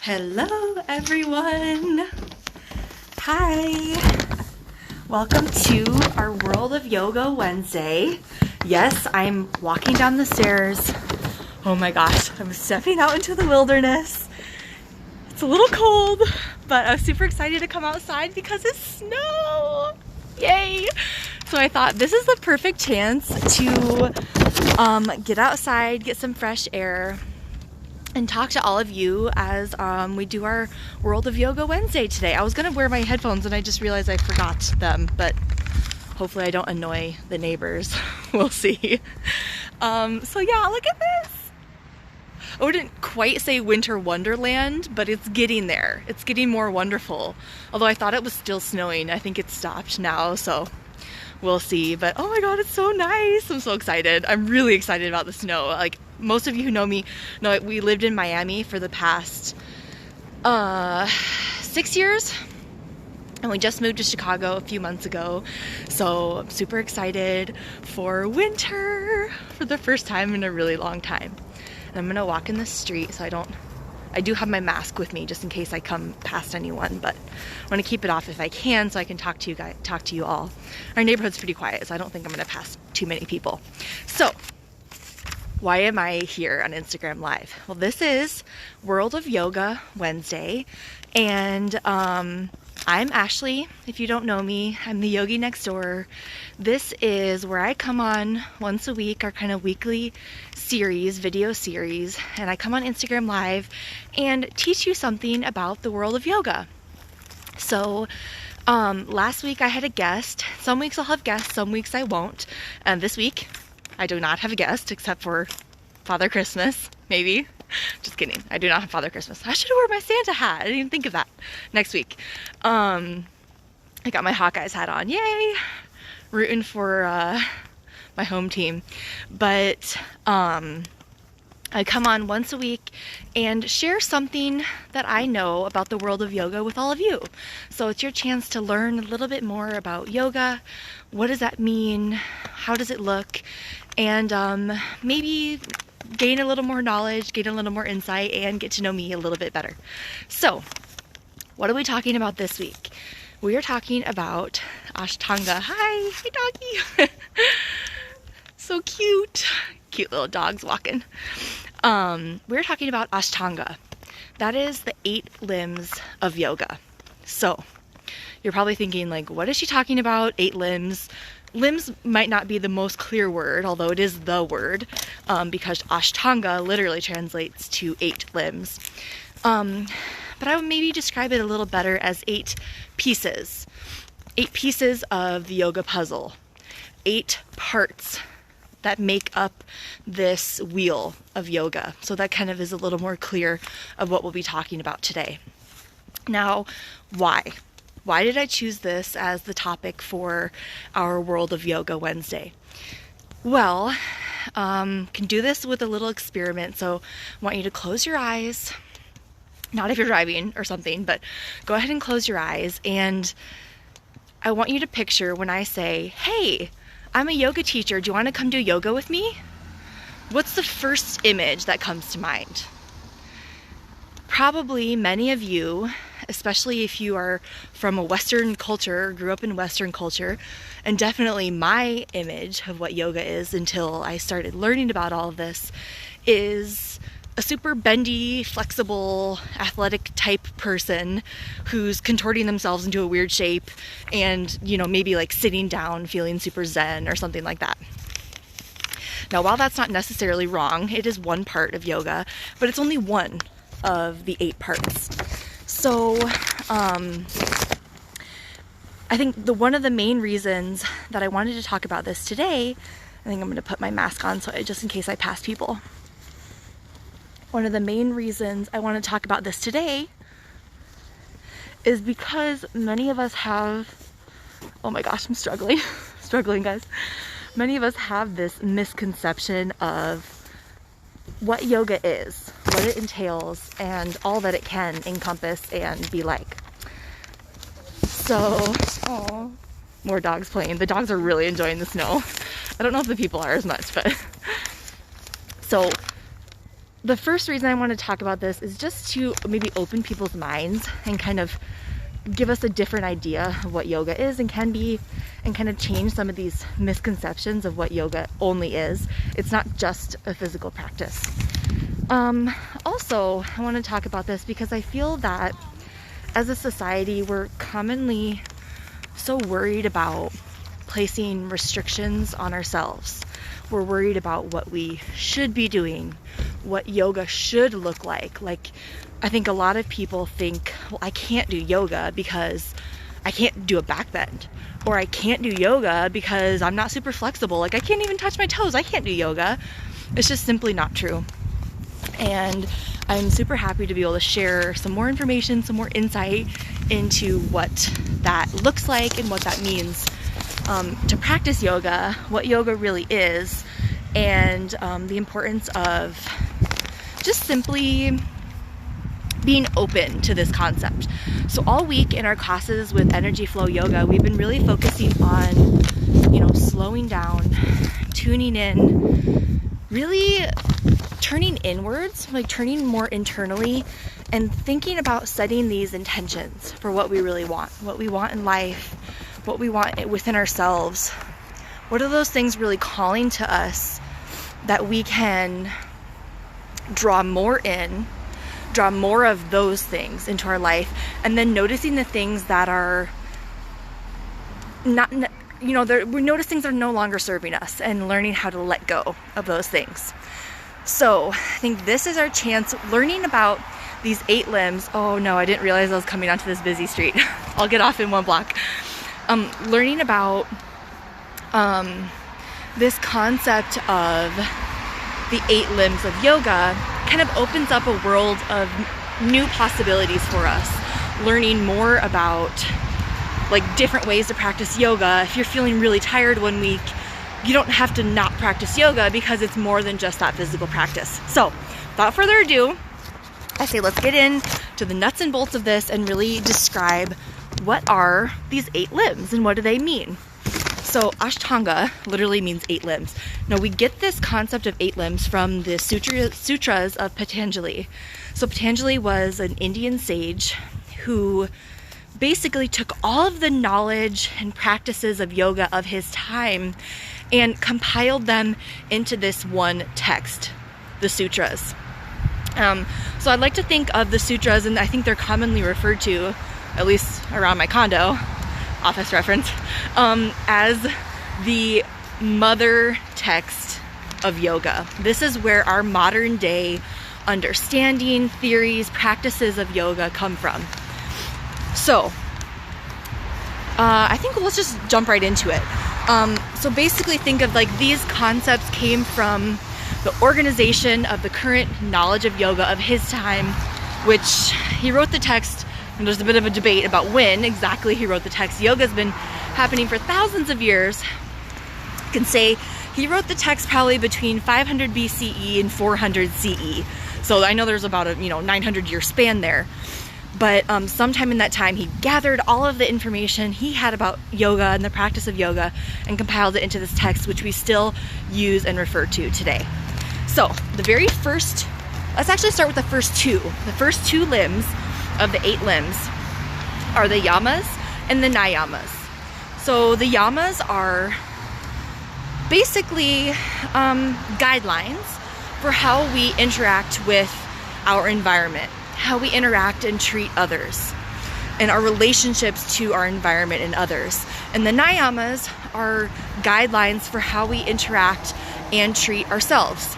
Hello everyone! Hi! Welcome to our World of Yoga Wednesday. Yes, I'm walking down the stairs. Oh my gosh, I'm stepping out into the wilderness. It's a little cold, but I was super excited to come outside because it's snow! Yay! So I thought this is the perfect chance to get outside, get some fresh air, and talk to all of you as we do our World of Yoga Wednesday today. I was gonna wear my headphones and I just realized I forgot them, but hopefully I don't annoy the neighbors. We'll see. So yeah, look at this. I wouldn't quite say winter wonderland, but it's getting there. It's getting more wonderful. Although I thought it was still snowing. I think it's stopped now, so we'll see. But oh my god, it's so nice. I'm so excited. I'm really excited about the snow. Like, most of you who know me know we lived in Miami for the past 6 years, and we just moved to Chicago a few months ago, so I'm super excited for winter for the first time in a really long time. And I'm gonna walk in the street, so I do have my mask with me just in case I come past anyone, but I want to keep it off if I can so I can talk to you all. Our neighborhood's pretty quiet, so I don't think I'm gonna pass too many people. So why am I here on Instagram Live? Well, this is World of Yoga Wednesday, and I'm Ashley. If you don't know me, I'm the yogi next door. This is where I come on once a week, our kind of weekly series, video series, and I come on Instagram Live and teach you something about the world of yoga. So last week I had a guest. Some weeks I'll have guests, some weeks I won't. And this week I do not have a guest except for Father Christmas, maybe. Just kidding. I do not have Father Christmas. I should have worn my Santa hat. I didn't even think of that. Next week. I got my Hawkeyes hat on. Yay! Rooting for my home team. But I come on once a week and share something that I know about the world of yoga with all of you. So it's your chance to learn a little bit more about yoga. What does that mean? How does it look? And maybe gain a little more knowledge, gain a little more insight, and get to know me a little bit better. So, what are we talking about this week? We are talking about Ashtanga. Hi doggy. So cute. Cute little dogs walking. We're talking about Ashtanga. That is the 8 limbs of yoga. So, you're probably thinking, like, what is she talking about? 8 limbs. Limbs might not be the most clear word, although it is the word, because Ashtanga literally translates to 8 limbs. But I would maybe describe it a little better as 8 pieces. 8 pieces of the yoga puzzle. 8 parts that make up this wheel of yoga. So that kind of is a little more clear of what we'll be talking about today. Now, why? Why did I choose this as the topic for our World of Yoga Wednesday? Well, can do this with a little experiment. So I want you to close your eyes, not if you're driving or something, but go ahead and close your eyes. And I want you to picture when I say, hey, I'm a yoga teacher. Do you want to come do yoga with me? What's the first image that comes to mind? Probably many of you, especially if you are from a Western culture, grew up in Western culture, and definitely my image of what yoga is until I started learning about all of this is a super bendy, flexible, athletic type person who's contorting themselves into a weird shape and, maybe like sitting down feeling super zen or something like that. Now, while that's not necessarily wrong, it is one part of yoga, but it's only one of the 8 parts. So, I think one of the main reasons that I wanted to talk about this today, I think I'm going to put my mask on just in case I pass people. One of the main reasons I want to talk about this today is because many of us have, oh my gosh, I'm struggling, guys. Many of us have this misconception of what yoga is, what it entails, and all that it can encompass and be like. So, more dogs playing. The dogs are really enjoying the snow. I don't know if the people are as much, but so the first reason I want to talk about this is just to maybe open people's minds and kind of give us a different idea of what yoga is and can be, and kind of change some of these misconceptions of what yoga only is. It's not just a physical practice. Also, I want to talk about this because I feel that as a society, we're commonly so worried about placing restrictions on ourselves. We're worried about what we should be doing, what yoga should look like. Like, I think a lot of people think, well, I can't do yoga because I can't do a back bend, or I can't do yoga because I'm not super flexible. Like, I can't even touch my toes. I can't do yoga. It's just simply not true. And I'm super happy to be able to share some more information, some more insight into what that looks like and what that means to practice yoga, what yoga really is, and the importance of just simply being open to this concept. So all week in our classes with Energy Flow Yoga, we've been really focusing on, slowing down, tuning in, really turning inwards, like turning more internally, and thinking about setting these intentions for what we really want, what we want in life, what we want within ourselves. What are those things really calling to us that we can draw more of those things into our life, and then noticing the things that are not, we're noticing things are no longer serving us, and learning how to let go of those things. So I think this is our chance, learning about these 8 limbs. Oh no, I didn't realize I was coming onto this busy street. I'll get off in one block. Learning about this concept of the 8 limbs of yoga kind of opens up a world of new possibilities for us. Learning more about like different ways to practice yoga. If you're feeling really tired one week, you don't have to not practice yoga because it's more than just that physical practice. So, without further ado, I say let's get into the nuts and bolts of this and really describe what are these 8 limbs and what do they mean. So Ashtanga literally means 8 limbs. Now we get this concept of 8 limbs from the Sutras of Patanjali. So Patanjali was an Indian sage who basically took all of the knowledge and practices of yoga of his time and compiled them into this one text, the Sutras. So I'd like to think of the Sutras, and I think they're commonly referred to, at least around my condo, office reference, as the mother text of yoga. This is where our modern day understanding, theories, practices of yoga come from. So I think let's just jump right into it. So basically think of like these concepts came from the organization of the current knowledge of yoga of his time, which he wrote the text, and there's a bit of a debate about when exactly he wrote the text. Yoga's been happening for thousands of years. You can say he wrote the text probably between 500 BCE and 400 CE. So I know there's about a 900 year span there. But sometime in that time, he gathered all of the information he had about yoga and the practice of yoga and compiled it into this text, which we still use and refer to today. So the very first, let's actually start with the first 2. The first 2 limbs of the 8 limbs are the yamas and the niyamas. So the yamas are basically guidelines for how we interact with our environment, how we interact and treat others, and our relationships to our environment and others. And the niyamas are guidelines for how we interact and treat ourselves.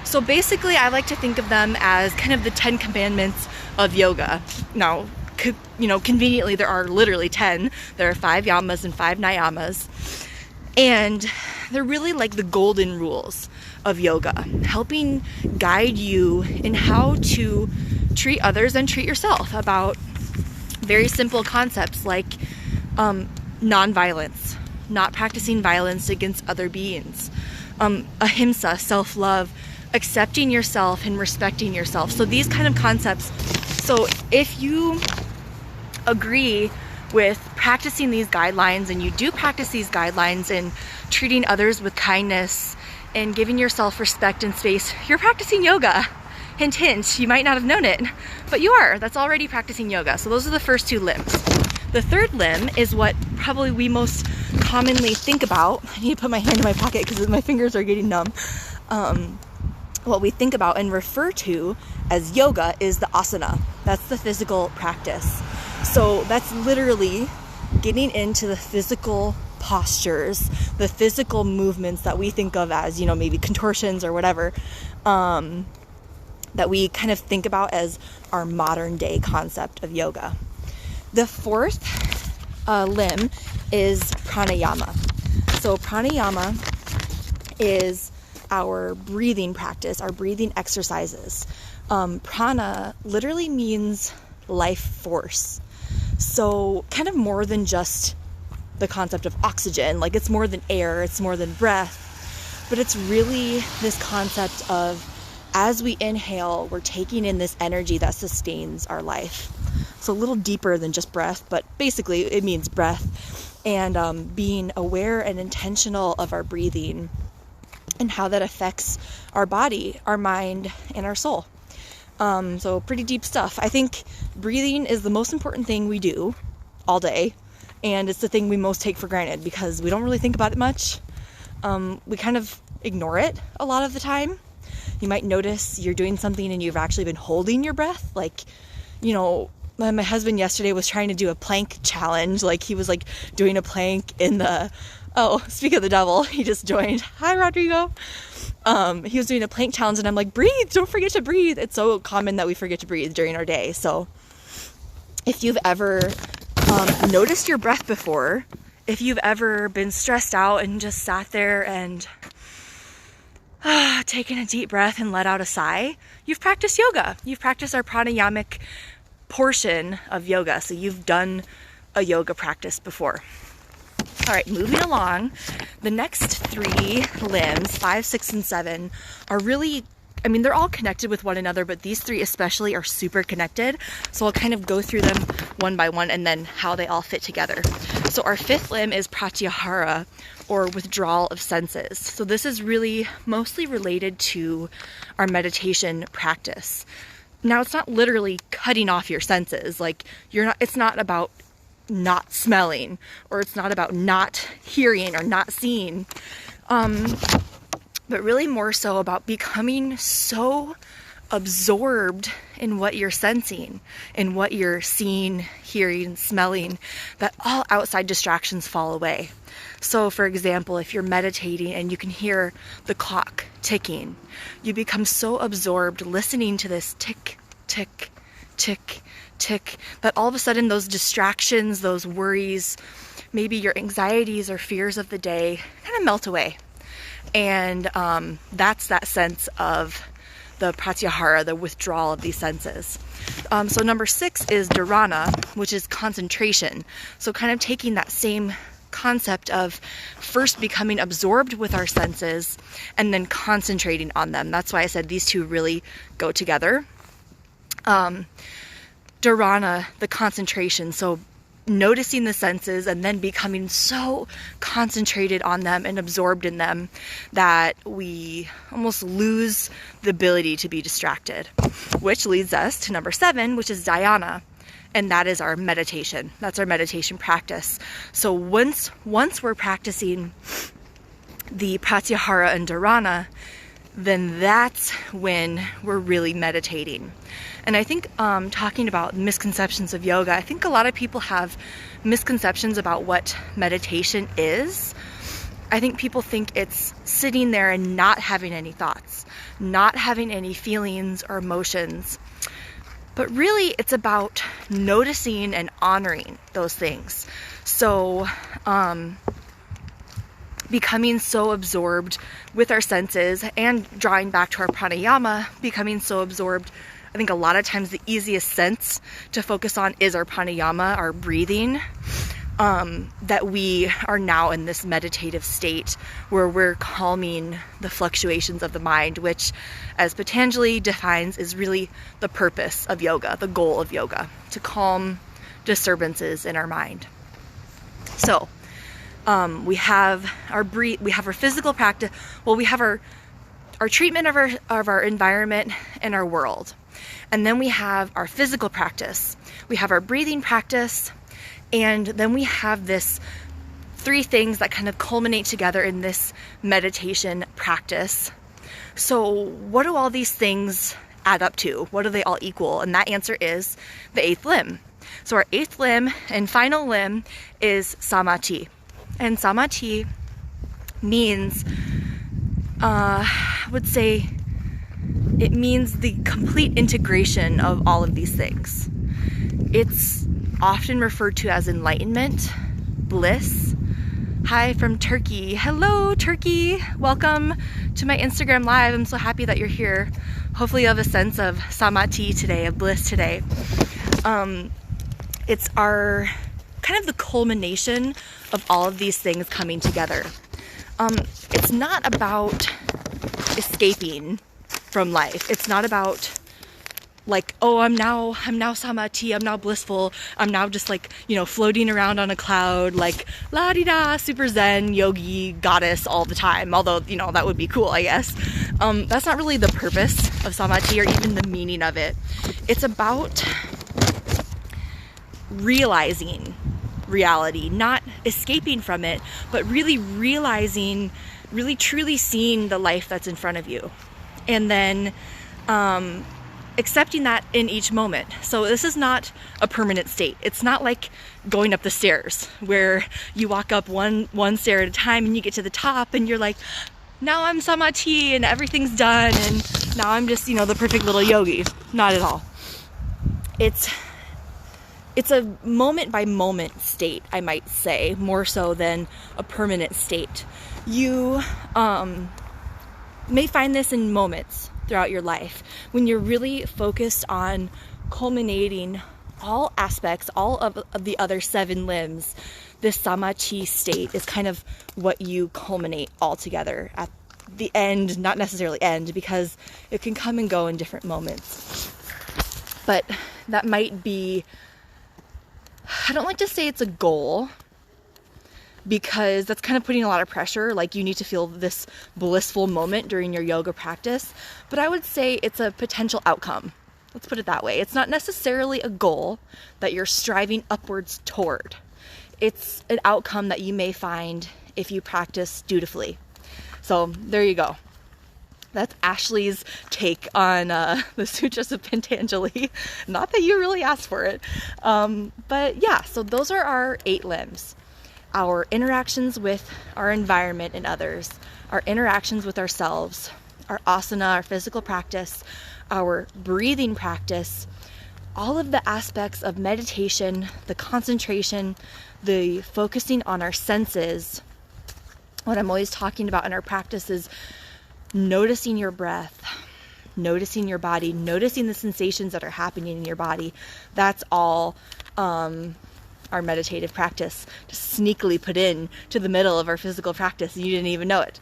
So basically, I like to think of them as kind of the 10 commandments of yoga. Now, conveniently, there are literally 10. There are 5 yamas and 5 niyamas. And they're really like the golden rules of yoga, helping guide you in how to treat others and treat yourself, about very simple concepts like non-violence, not practicing violence against other beings, ahimsa, self-love, accepting yourself and respecting yourself. So these kind of concepts. So if you agree with practicing these guidelines, and you do practice these guidelines and treating others with kindness and giving yourself respect and space, you're practicing yoga. hint, hint, you might not have known it, but you are. That's already practicing yoga. So those are the first 2 limbs. The third limb is what probably we most commonly think about. I need to put my hand in my pocket because my fingers are getting numb. What we think about and refer to as yoga is the asana. That's the physical practice. So that's literally getting into the physical postures, the physical movements that we think of as, maybe contortions or whatever, that we kind of think about as our modern day concept of yoga. The fourth limb is pranayama. So pranayama is our breathing practice, our breathing exercises. Prana literally means life force. So kind of more than just the concept of oxygen, like it's more than air, it's more than breath, but it's really this concept of as we inhale, we're taking in this energy that sustains our life. So a little deeper than just breath, but basically it means breath, and being aware and intentional of our breathing and how that affects our body, our mind, and our soul. So pretty deep stuff. I think breathing is the most important thing we do all day, and it's the thing we most take for granted because we don't really think about it much. We kind of ignore it a lot of the time. You might notice you're doing something and you've actually been holding your breath. Like, my husband yesterday was trying to do a plank challenge. Like he was like doing a plank in the, speak of the devil, he just joined. Hi, Rodrigo. He was doing a plank challenge and I'm like, breathe, don't forget to breathe. It's so common that we forget to breathe during our day. So if you've ever noticed your breath before, if you've ever been stressed out and just sat there and taken a deep breath and let out a sigh, you've practiced yoga. You've practiced our pranayamic portion of yoga. So you've done a yoga practice before. All right, moving along, the next 3 limbs, 5, 6, and 7, are really, they're all connected with one another, but these 3 especially are super connected. So I'll kind of go through them one by one and then how they all fit together. So our 5th limb is Pratyahara, or withdrawal of senses. So this is really mostly related to our meditation practice. Now, it's not literally cutting off your senses. Like it's not about not smelling, or it's not about not hearing or not seeing, but really more so about becoming so absorbed in what you're sensing, in what you're seeing, hearing, smelling, that all outside distractions fall away. So for example, if you're meditating and you can hear the clock ticking, you become so absorbed listening to this tick, tick, tick, tick, that all of a sudden those distractions, those worries, maybe your anxieties or fears of the day kind of melt away. And that's that sense of the pratyahara, the withdrawal of these senses. So number 6 is dharana, which is concentration. So kind of taking that same concept of first becoming absorbed with our senses and then concentrating on them. That's why I said these 2 really go together. Dharana, the concentration, so noticing the senses and then becoming so concentrated on them and absorbed in them that we almost lose the ability to be distracted, which leads us to number 7, which is dhyana, and that is our meditation. That's our meditation practice. So once we're practicing the pratyahara and dharana, then that's when we're really meditating. And I think talking about misconceptions of yoga, I think a lot of people have misconceptions about what meditation is. I think people think it's sitting there and not having any thoughts, not having any feelings or emotions. But really, it's about noticing and honoring those things. So, becoming so absorbed with our senses and drawing back to our pranayama, becoming so absorbed. I think a lot of times the easiest sense to focus on is our pranayama, our breathing, that we are now in this meditative state where we're calming the fluctuations of the mind, which, as Patanjali defines, is really the purpose of yoga, the goal of yoga, to calm disturbances in our mind. So, we have our physical practice. Well, we have our treatment of our environment and our world. And then we have our physical practice. We have our breathing practice. And then we have this 3 things that kind of culminate together in this meditation practice. So what do all these things add up to? What do they all equal? And that answer is the 8th limb. So our 8th limb and final limb is samadhi. And samadhi means, I would say, it means the complete integration of all of these things. It's often referred to as enlightenment, bliss. Hi from Turkey. Hello, Turkey. Welcome to my Instagram Live. I'm so happy that you're here. Hopefully you have a sense of samadhi today, of bliss today. It's our kind of the culmination of all of these things coming together. It's not about escaping from life. It's not about like, oh, I'm now samadhi, I'm now blissful, I'm now just like, floating around on a cloud, like la-di-da, super zen, yogi, goddess all the time. Although, that would be cool, I guess. That's not really the purpose of samadhi or even the meaning of it. It's about realizing reality, not escaping from it, but really realizing, really truly seeing the life that's in front of you. And then accepting that in each moment. So this is not a permanent state. It's not like going up the stairs where you walk up one stair at a time and you get to the top and you're like, now I'm samadhi and everything's done and now I'm just, the perfect little yogi. Not at all. It's a moment by moment state, I might say, more so than a permanent state. You may find this in moments throughout your life when you're really focused on culminating all aspects, all of the other 7 limbs. This samadhi state is kind of what you culminate all together at the end, not necessarily end, because it can come and go in different moments. But that might be, I don't like to say it's a goal, because that's kind of putting a lot of pressure, like you need to feel this blissful moment during your yoga practice. But I would say it's a potential outcome. Let's put it that way. It's not necessarily a goal that you're striving upwards toward. It's an outcome that you may find if you practice dutifully. So there you go. That's Ashley's take on the Sutras of Patanjali. Not that you really asked for it. But yeah, so those are our 8 limbs. Our interactions with our environment and others, our interactions with ourselves, our asana, our physical practice, our breathing practice, all of the aspects of meditation, the concentration, the focusing on our senses. What I'm always talking about in our practice is noticing your breath, noticing your body, noticing the sensations that are happening in your body. That's all our meditative practice, just sneakily put in to the middle of our physical practice and you didn't even know it.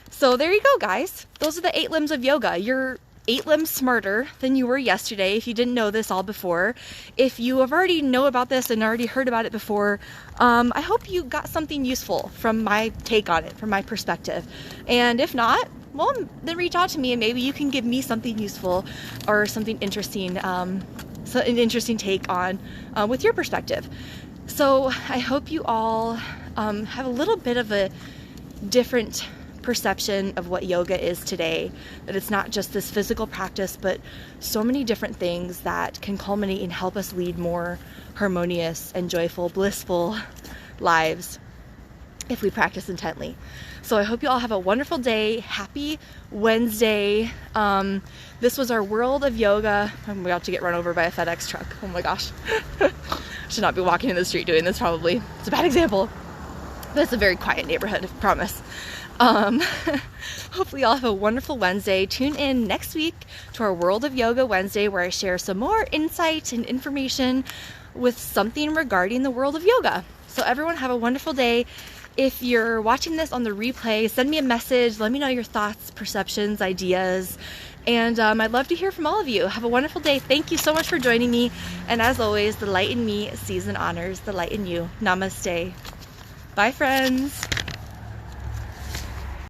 So there you go, guys. Those are the 8 limbs of yoga. You're 8 limbs smarter than you were yesterday if you didn't know this all before. If you have already know about this and already heard about it before, I hope you got something useful from my take on it, from my perspective. And if not, well, then reach out to me and maybe you can give me something useful or something interesting, an interesting take on with your perspective. So I hope you all have a little bit of a different perception of what yoga is today, that it's not just this physical practice, but so many different things that can culminate and help us lead more harmonious and joyful, blissful lives if we practice intently. So I hope you all have a wonderful day. Happy Wednesday. This was our world of yoga. I'm about to get run over by a FedEx truck. Oh my gosh. Should not be walking in the street doing this probably. It's a bad example. But it's a very quiet neighborhood, I promise. Hopefully you all have a wonderful Wednesday. Tune in next week to our World of Yoga Wednesday, where I share some more insight and information with something regarding the world of yoga. So everyone have a wonderful day. If you're watching this on the replay, send me a message. Let me know your thoughts, perceptions, ideas. And I'd love to hear from all of you. Have a wonderful day. Thank you so much for joining me. And as always, the light in me sees and honors the light in you. Namaste. Bye, friends.